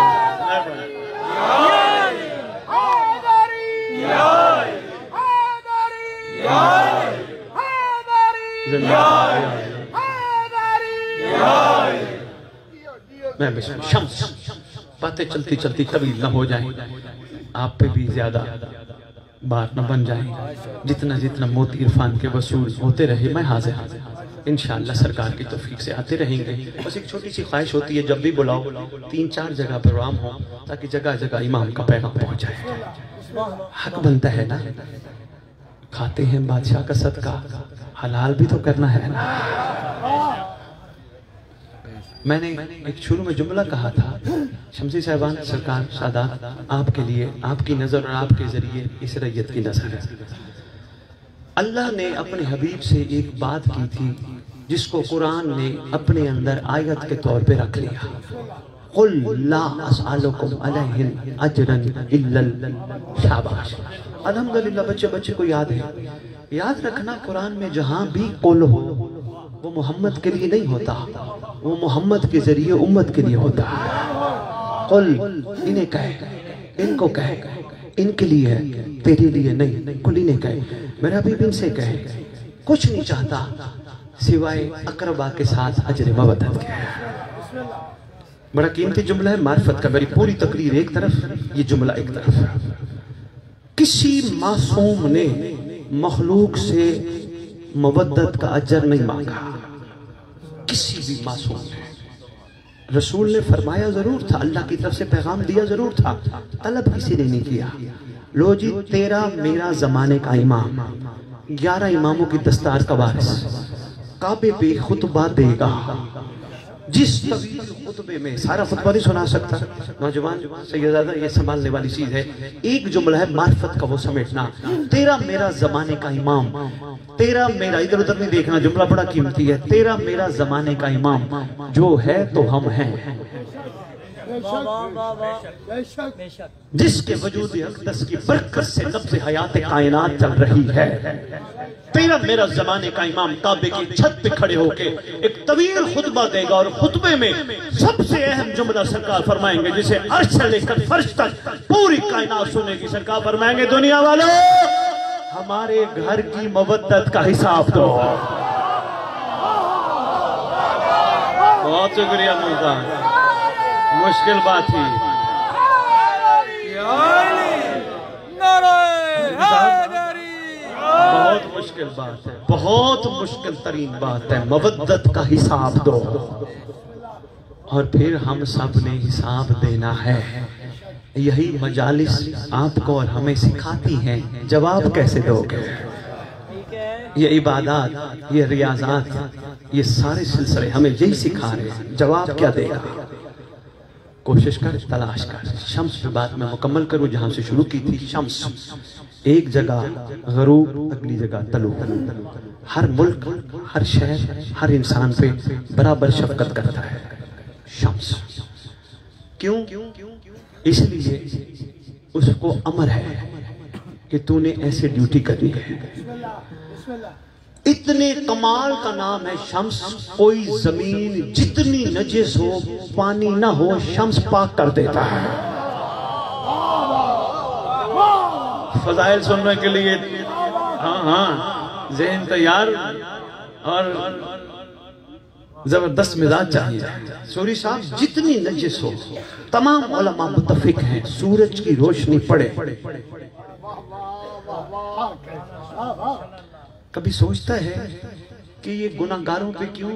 میں شمس باتیں چلتی چلتی طویل نہ ہو جائیں، آپ پہ بھی زیادہ بات نہ بن جائیں. جتنا موتی عرفان کے وصول ہوتے رہے میں حاضر انشاءاللہ سرکار کی توفیق سے آتے رہیں گے. بس ایک چھوٹی سی خواہش ہوتی ہے، جب بھی بلاؤ 3-4 جگہ پروگرام ہو تاکہ جگہ جگہ امام کا پیغام پہنچ جائے. حق بنتا ہے نا، کھاتے ہیں بادشاہ کا صدقہ، حلال بھی تو کرنا ہے نا. میں نے ایک شروع میں جملہ کہا تھا، شمسی صاحبان سرکار سادات آپ کے لیے، آپ کی نظر اور آپ کے ذریعے اس ریت کی نظر ہے. اللہ نے اپنے حبیب سے ایک بات کی تھی جس کو قرآن نے اپنے اندر آیت کے طور پہ رکھ لیا. قُلْ لَا أَسْأَلُكُمْ عَلَيْهِ أَجْرًا إِلَّا الشَّابَاشِ. الحمدللہ بچے کو یاد ہے. یاد رکھنا قرآن میں جہاں بھی قل ہو وہ محمد کے لیے نہیں ہوتا، وہ محمد کے ذریعے امت کے لیے ہوتا ہے. قل انہیں کہے، ان کو کہے، ان کے لیے ہے، تیرے لیے نہیں. قل انہیں کہے، میرا حبیب ان سے کہے، کچھ نہیں چاہتا سوائے اقربا کے ساتھ اجر مودت کے. بڑا قیمتی جملہ ہے معرفت کا. میری پوری تقریر ایک طرف، یہ جملہ ایک طرف. کسی معصوم نے مخلوق سے مودت کا اجر نہیں مانگا کسی بھی معصوم نے. رسول نے فرمایا ضرور تھا, اللہ کی طرف سے پیغام دیا ضرور تھا, طلب کسی نے نہیں کیا. لو جی تیرا میرا زمانے کا امام, 11 اماموں کی دستار کا وارث, کعبے پہ خطبہ دے گا. جس طویل خطبے میں, سارا خطبہ نہیں سنا سکتا نوجوان سیدزادہ, یہ سنبھالنے والی چیز ہے. ایک جملہ ہے معرفت کا, وہ سمیٹنا. تیرا میرا زمانے کا امام, تیرا میرا, ادھر ادھر نہیں دیکھنا, جملہ بڑا قیمتی ہے. تیرا میرا زمانے کا امام جو ہے تو ہم ہیں, جس کے وجود اقدس کی برکت سے نبض حیات کائنات چل رہی ہے. تیرا میرا زمانے کا امام کعبے کی چھت پہ کھڑے ہو کے ایک طویل خطبہ دے گا, اور خطبے میں سب سے اہم جملہ سرکار فرمائیں گے جسے عرش سے لے کر فرش تک پوری کائنات سنے گی. سرکار فرمائیں گے دنیا والوں ہمارے گھر کی مودت کا حساب دو. بہت شکریہ ملتان, مشکل بات تھی. بہت مشکل بات ہے, بہت مشکل ترین بات ہے. مودت کا حساب دو, اور پھر ہم سب نے حساب دینا ہے. یہی مجالس آپ کو اور ہمیں سکھاتی ہیں جواب کیسے دو گے. یہ عبادات, یہ ریاضات, یہ سارے سلسلے ہمیں یہی سکھا رہے ہیں. جواب کیا دے گا, کوشش کر, تلاش کر. شمس پہ بات میں مکمل کروں جہاں سے شروع کی تھی. شمس ایک جگہ غروب, اگلی جگہ طلوع. ہر ملک, ہر شہر, ہر انسان پہ برابر شفقت کرتا ہے شمس. کیوں؟ اس لیے اس کو امر ہے کہ تو نے ایسے ڈیوٹی کرنی ہے. اتنے کمال کا نام ہے شمس. کوئی زمین جتنی نجس ہو, پانی نہ ہو, شمس پاک کر دیتا ہے. فضائل سننے کے لیے ہاں ذہن تیار اور زبردست مزاج چاہیے. سوری صاحب جتنی نجس ہو, تمام علماء متفق ہیں سورج کی روشنی پڑے. کبھی سوچتا ہے کہ یہ گناہگاروں پہ کیوں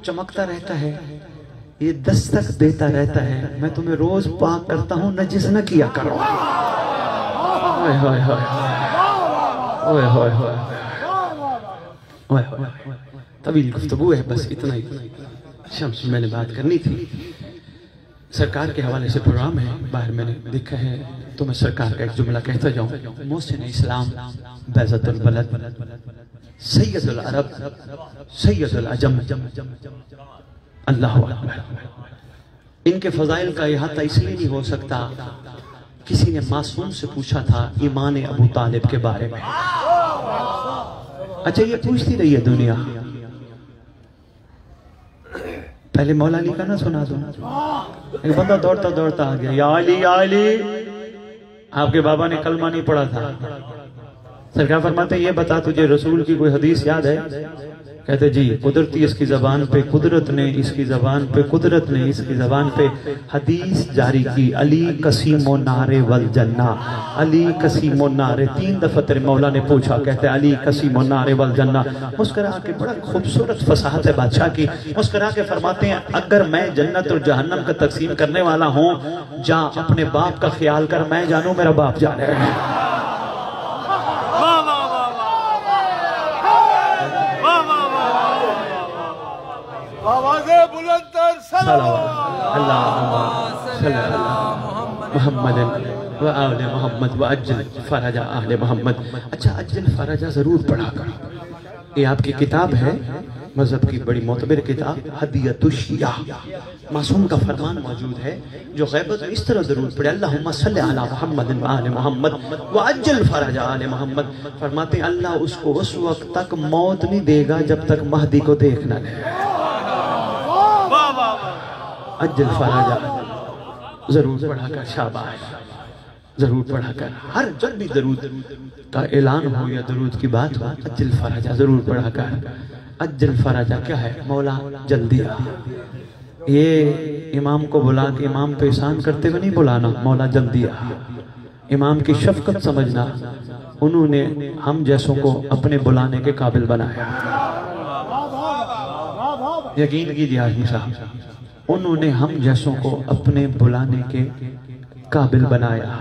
چمکتا رہتا ہے, یہ دستک دیتا رہتا ہے. میں تمہیں روز پاک کرتا ہوں, نجس نہ کیا کرو. طویل گفتگو ہے, بس اتنا ہی. شمس میں نے بات کرنی تھی. سرکار کے حوالے سے پروگرام ہے, باہر میں نے دیکھا ہے, تو میں سرکار کا ایک جملہ کہتا جاؤں. محسن اسلام, بیضت البلد, سید العرب, سید العجم, اللہ اکبر. ان کے فضائل کا احاطہ اس لیے نہیں ہو سکتا. کسی نے معصوم سے پوچھا تھا ایمان ابو طالب کے بارے میں. اچھا یہ پوچھتی رہی ہے دنیا, پہلے مولا علی کا نہ سنا دو. ایک بندہ دوڑتا دوڑتا آ گیا, یا علی یا علی. آپ کے بابا نے کلمہ نہیں پڑھا تھا. سرکار فرماتے ہیں یہ بتا تجھے رسول کی کوئی حدیث یاد ہے؟ کہتے جی, قدرتی اس کی زبان پہ قدرت نے, اس کی زبان پہ قدرت نے, اس کی زبان پہ حدیث جاری کی. علی قسیم و نار والجنہ, علی قسیم و نار. 3 دفعہ تیرے مولا نے پوچھا, کہتے علی قسیم و نار والجنہ. مسکرا کے, بڑا خوبصورت فصاحت ہے بادشاہ کی, مسکرا کے فرماتے ہیں اگر میں جنت اور جہنم کا تقسیم کرنے والا ہوں, جا اپنے باپ کا خیال کر, میں جانوں میرا باپ جانے ہے. آوازیں بلند تر صلوات اللہ صلی اللہ محمد و آل محمد و اجل فرج آل محمد. اچھا اجل فرج ضرور پڑھا کر. یہ آپ کی کتاب ہے, مذہب کی بڑی معتبر کتاب, ہدیۃ الشیعہ. معصوم کا فرمان موجود ہے, جو غیبت اس طرح ضرور پڑھے, اللہم صلی علی محمد و آل محمد و اجل فرج آل محمد. فرماتے ہیں اللہ اس کو اس وقت تک موت نہیں دے گا جب تک مہدی کو دیکھ نہ لے. اجل فرج ضرور پڑھا کر, شاباش, ضرور پڑھا کر. ہر جب بھی درود کا اعلان ہو یا درود کی بات ہو, اجل فرج ضرور پڑھا کر. اجل فرج کیا ہے؟ مولا جلدی آ. یہ امام کو بلا کے امام پہ احسان کرتے ہوئے نہیں بلانا, مولا جلدی آ. امام کی شفقت سمجھنا, انہوں نے ہم جیسوں کو اپنے بلانے کے قابل بنایا. یقین کیجیے حاجی صاحب، انہوں نے ہم جیسوں کو اپنے بلانے کے قابل بنایا.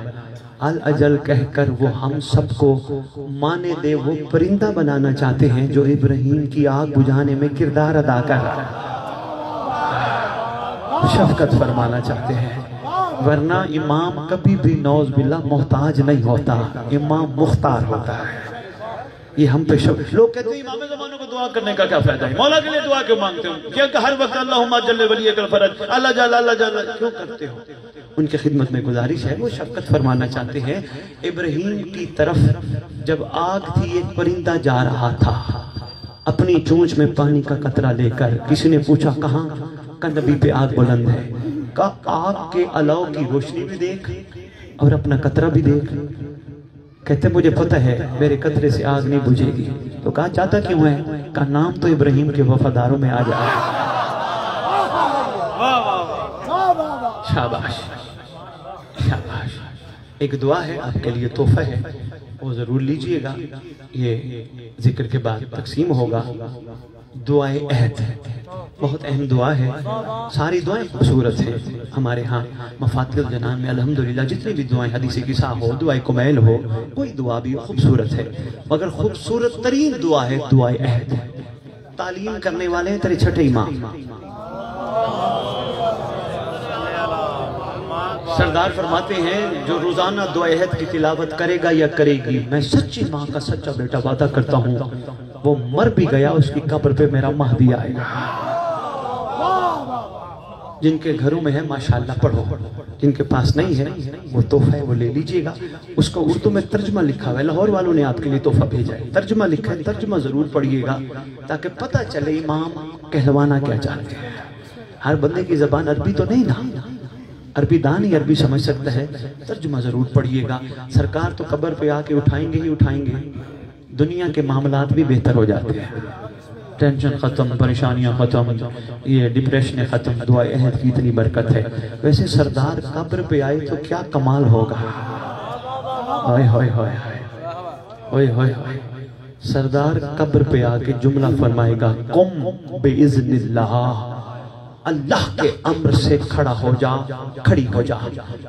الاجل کہہ کر وہ ہم سب کو مانے دے وہ پرندہ بنانا چاہتے ہیں جو ابراہیم کی آگ بجھانے میں کردار ادا کر رہا ہے. شفقت فرمانا چاہتے ہیں، ورنہ امام کبھی بھی نعوذ باللہ محتاج نہیں ہوتا، امام مختار ہوتا ہے. یہ ہم پہ لوگ کہتے ہیں امام زمانوں کو دعا کرنے کا کیا فائدہ ہے، مولا کے لیے دعا کیوں مانگتے ہو، کیا کہ ہر وقت اللہم جل ولی کل فرج اللہ جل کیوں کرتے ہو. ان کی خدمت میں گزارش ہے، وہ شفقت فرمانا چاہتے ہیں. ابراہیم کی طرف جب آگ تھی، ایک پرندہ جا رہا تھا اپنی چونچ میں پانی کا قطرہ لے کر. کسی نے پوچھا کہاں؟ کہ نبی پہ آگ بلند ہے. کہا آگ کے علاو کی روشنی بھی دیکھ اور اپنا قطرہ بھی دیکھ. کہتے مجھے پتہ ہے میرے قطرے سے آگ نہیں بجھے گی. تو کہا چاہتا کیوں ہے؟ کہا نام تو ابراہیم کے وفاداروں میں آ جائے. شاباش شاباش. ایک دعا ہے آپ کے لیے، تحفہ ہے، وہ ضرور لیجئے گا. یہ ذکر کے بعد تقسیم ہوگا. دعائے عہد بہت اہم دعا ہے. ساری دعائیں خوبصورت ہیں. ہمارے ہاں مفاتیح الجنان میں الحمدللہ جتنی بھی دعائیں حدیث قصہ ہو، دعائے کمیل ہو، کوئی دعا بھی خوبصورت ہے، مگر خوبصورت ترین دعا ہے دعائے عہد. تعلیم کرنے والے ہیں تیرے چھٹے امام سردار فرماتے ہیں جو روزانہ دعائے عہد کی تلاوت کرے گا یا کرے گی، میں سچی ماں کا سچا بیٹا وعدہ کرتا ہوں وہ مر بھی گیا اس کی قبر پہ میرا مہدی آئے گا. جن کے گھروں میں ہے ماشاءاللہ پڑھو، جن کے پاس نہیں ہے وہ تحفہ ہے وہ لے لیجئے گا. اس کو اردو میں ترجمہ لکھا ہوا ہے، لاہور والوں نے آپ کے لیے تحفہ بھیجا ہے. ترجمہ لکھا ہے، ترجمہ ضرور پڑھیے گا تاکہ پتہ چلے امام کہلوانا کیا چاہتے ہیں. ہر بندے کی زبان عربی تو نہیں نا، عربی دان ہی عربی سمجھ سکتا ہے. ترجمہ ضرور پڑھیے گا. سرکار تو قبر پہ آ کے اٹھائیں گے ہی اٹھائیں گے. دنیا کے معاملات بھی بہتر ہو جاتے ہیں. ٹینشن ختم، پریشانیاں ختم، یہ ڈپریشن ختم. دعائے عہد کی اتنی برکت ہے. ویسے سردار قبر پہ آئے تو کیا کمال ہوگا. ہوئے ہوئے ہوئے ہوئے ہوئے ہوئے. سردار قبر پہ آ کے جملہ فرمائے گا قم بِإِذْنِ اللَّهِ، اللہ کے امر سے کھڑا ہو جا، کھڑی ہو جا.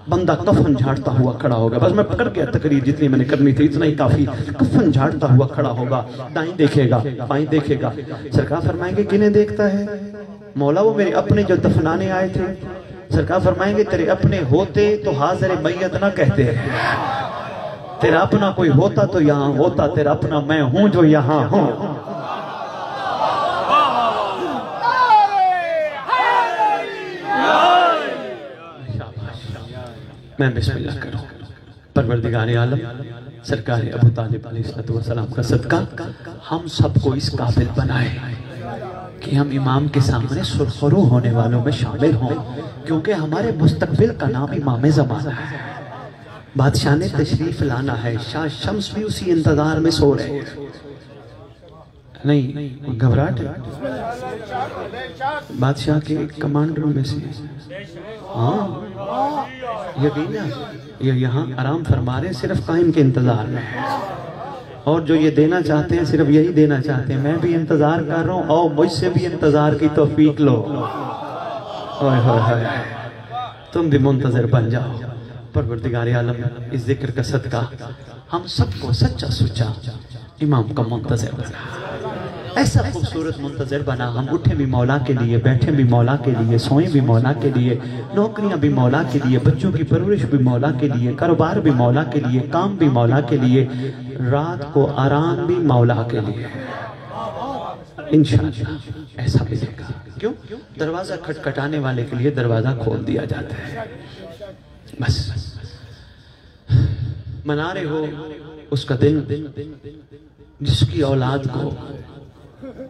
بندہ کفن جھاڑتا ہوا کھڑا ہوگا. بس میں پکڑ گیا تقریر جتنی میں نے کرنی تھی اتنا ہی کافی. کفن جھاڑتا ہوا کھڑا ہوگا، دائیں دیکھے گا بائیں دیکھے گا. سرکار فرمائیں گے کنہیں دیکھتا ہے؟ مولا وہ میرے اپنے جو دفنانے آئے تھے. سرکار فرمائیں گے تیرے اپنے ہوتے تو حاضر میت نہ کہتے ہیں. تیرا اپنا کوئی ہوتا تو یہاں ہوتا، تیرا اپنا میں ہوں جو یہاں ہوں. میں بسم اللہ کروں. پروردگار عالم سرکار ابو طالب علیہ السلام کا صدقہ ہم سب کو اس قابل بنائے کہ ہم امام کے سامنے سرخرو ہونے والوں میں شامل ہوں، کیونکہ ہمارے مستقبل کا نام امام زمانہ ہے. بادشاہ نے تشریف لانا ہے. شاہ شمس بھی اسی انتظار میں سو رہے ہیں. نہیں گھبراہٹ بادشاہ کے کمانڈروں میں سے. ہاں یقین ہے یہ یہاں آرام فرما رہے ہیں صرف قائم کے انتظار میں، اور جو یہ دینا چاہتے ہیں صرف یہی دینا چاہتے ہیں. میں بھی انتظار کر رہا ہوں، اور مجھ سے بھی انتظار کی توفیق لو. تم بھی منتظر بن جاؤ. پروردگار عالم اس ذکر کا صدقہ ہم سب کو سچا سچا امام کا منتظر بنا. ایسا خوبصورت منتظر بنا ہم اٹھے بھی مولا کے لیے، بیٹھے بھی مولا کے لیے، سوئیں بھی مولا کے لیے، نوکریاں بھی مولا کے لیے، بچوں کی پرورش بھی مولا کے لیے، کاروبار بھی مولا کے لیے، کام بھی مولا کے لیے، رات کو آرام بھی مولا کے لیے. انشاءاللہ ایسا ملے گا. کیوں؟ دروازہ کھٹکھٹانے والے کے لیے دروازہ کھول دیا جاتا ہے. بس منا رہے ہو اس کا دن جس کی اولاد کو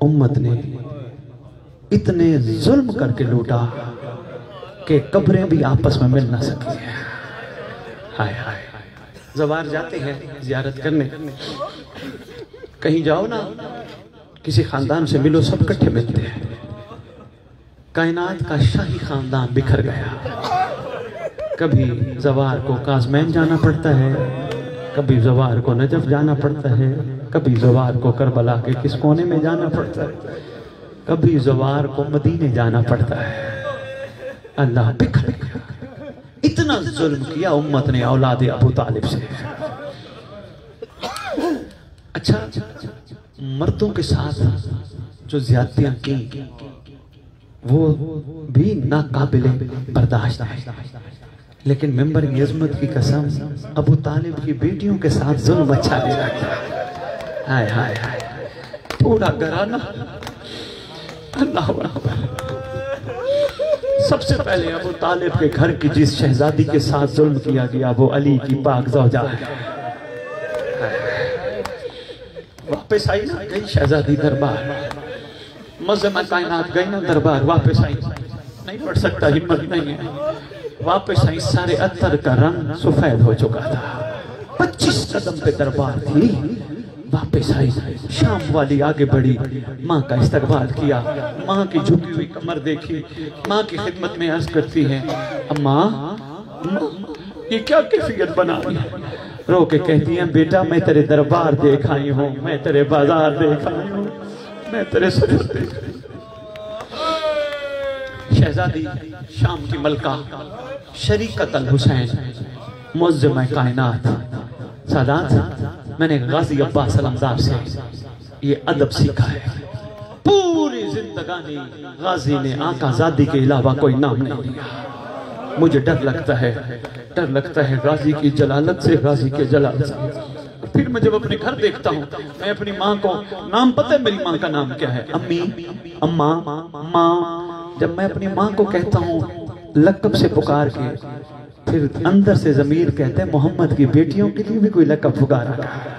امت نے اتنے ظلم کر کے لوٹا کہ قبریں بھی آپس میں مل نہ سکی ہیں. ہائے ہائے. زوار جاتے ہیں زیارت کرنے، کہیں جاؤ نا کسی خاندان سے ملو، سب کٹھے ملتے ہیں. کائنات کا شاہی خاندان بکھر گیا. کبھی زوار کو کازمین جانا پڑتا ہے، کبھی زوار کو نجف جانا پڑتا ہے، کبھی زوار کو کربلا کے کس کونے میں جانا پڑتا ہے، کبھی زوار کو مدینے جانا پڑتا ہے۔ اللہ بکھر گیا، اتنا ظلم کیا امت نے اولاد ابو طالب سے۔ اچھا مردوں کے ساتھ جو زیادتیاں کی وہ بھی ناقابل برداشت ہے، لیکن ممبر کی عظمت کی قسم ابو طالب کی بیٹیوں کے ساتھ ظلم اچھا نہیں لگتا۔ ہائے ہائے ہائے، پورا گھرانہ اللہ اکبر۔ سب سے پہلے ابو طالب کے گھر کی جس شہزادی کے ساتھ ظلم کیا گیا وہ علی کی پاک زوجہ ہے۔ واپس آئی نہ گئی شہزادی دربار، مزمہ کائنات گئی نہ دربار، واپس آئی نہیں پڑھ سکتا، ہمت نہیں ہے، واپس آئی سارے عطر کا رنگ سفید ہو چکا تھا، 25 قدم پہ دربار تھی، واپس آئی شام والی آگے بڑھی، ماں کا استقبال کیا، ماں کی جھکی ہوئی کمر دیکھی، ماں کی خدمت میں عرض کرتی ہے اماں یہ کیا کیفیت بنا دی؟ رو کے کہتی ہیں بیٹا میں تیرے دربار دیکھ آئی ہوں، میں تیرے بازار دیکھ آئی ہوں، میں تیرے سفر دیکھ آئی ہوں۔ شہزادی شام کی ملکہ شریکت الحسین معظمہ کائنات سادات، میں نے غازی عباس علمدار سے یہ ادب سیکھا ہے، پوری زندگانی غازی نے آقا زادی کے علاوہ کوئی نام نہیں لیا۔ مجھے ڈر لگتا ہے غازی کی جلالت سے، غازی کے جلال سے۔ پھر میں جب اپنے گھر دیکھتا ہوں، میں اپنی ماں کو نام پتہ ہے میری ماں کا نام کیا ہے، امی، اماں، ماں، جب میں اپنی ماں کو کہتا ہوں لقب سے پکار کے، پھر اندر سے ضمیر کہتے ہیں محمد کی بیٹیوں کے لیے بھی کوئی لقب پکارا ہے۔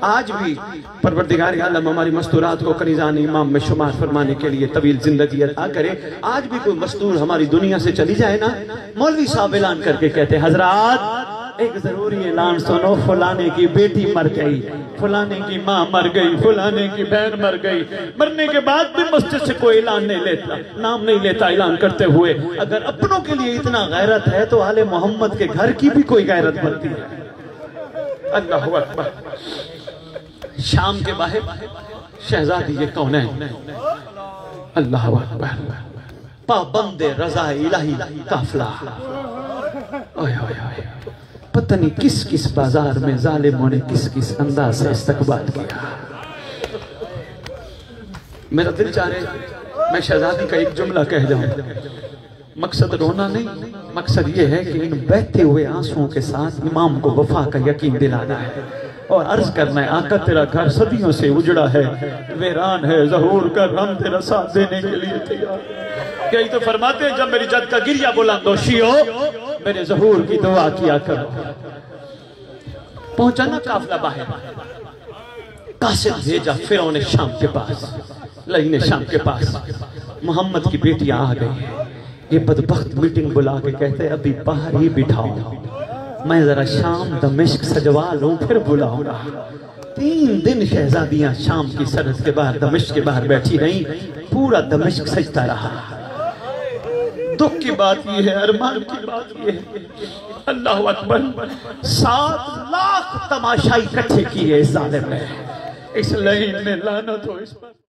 آج بھی پروردگار عالم ہماری مستورات کو کنیزان امام میں شمار فرمانے کے لیے طویل زندگی عطا کرے۔ آج بھی کوئی مستور ہماری دنیا سے چلی جائے نا، مولوی صاحب اعلان کر کے کہتے ہیں حضرات ایک ضروری اعلان سنو، فلانے کی بیٹی مر گئی، فلانے کی ماں مر گئی، فلانے کی بہن مر گئی، مرنے کے بعد بھی مسجد سے کوئی اعلان نہیں لیتا، نام نہیں لیتا اعلان کرتے ہوئے۔ اگر اپنوں کے لیے اتنا غیرت ہے تو آل محمد کے گھر کی بھی کوئی غیرت بنتی ہے۔ اللہ اکبر۔ شام کے باہر شہزادی یہ کون ہے؟ اللہ اکبر۔ پابند رضا الہی قافلہ، پتہ نہیں کس کس بازار میں ظالموں نے کس کس انداز سے استقبال کیا۔ میرا دل چاہ رہے میں شہزادی کا ایک جملہ کہہ جاؤں، مقصد رونا نہیں، مقصد یہ ہے کہ ان بہتے ہوئے آنسوؤں کے ساتھ امام کو وفا کا یقین دلانا ہے اور عرض کرنا ہے آقا تیرا گھر صدیوں سے اجڑا ہے، ویران ہے، ظہور کر ہم تیرا ساتھ دینے کے لیے تیار۔ یہی تو فرماتے ہیں جب میری جد کا گریہ بلند ہو شیعو میرے ظہور کی دعا کیا کرو۔ پہنچا نا قافلہ باہر، قاصد بھیجا فرعون شام کے پاس، لعین شام کے پاس، محمد کی بیٹیاں آ گئی ہیں۔ یہ بدبخت میٹنگ بلا کے کہتے ہیں ابھی باہر ہی بٹھاؤ، میں ذرا شام دمشق سجوا لوں پھر بلاؤں گا۔ 3 دن شہزادیاں شام کی سرحد کے باہر دمشق کے باہر بیٹھی رہیں، پورا دمشق سجتا رہا۔ دکھ کی بات یہ ہے، ارمان کی بات یہ ہے، اللہ اکبر، 7 لاکھ تماشائی کٹھے کیے اس ظالم نے، اس لعین نے، لعنت ہو اس پر۔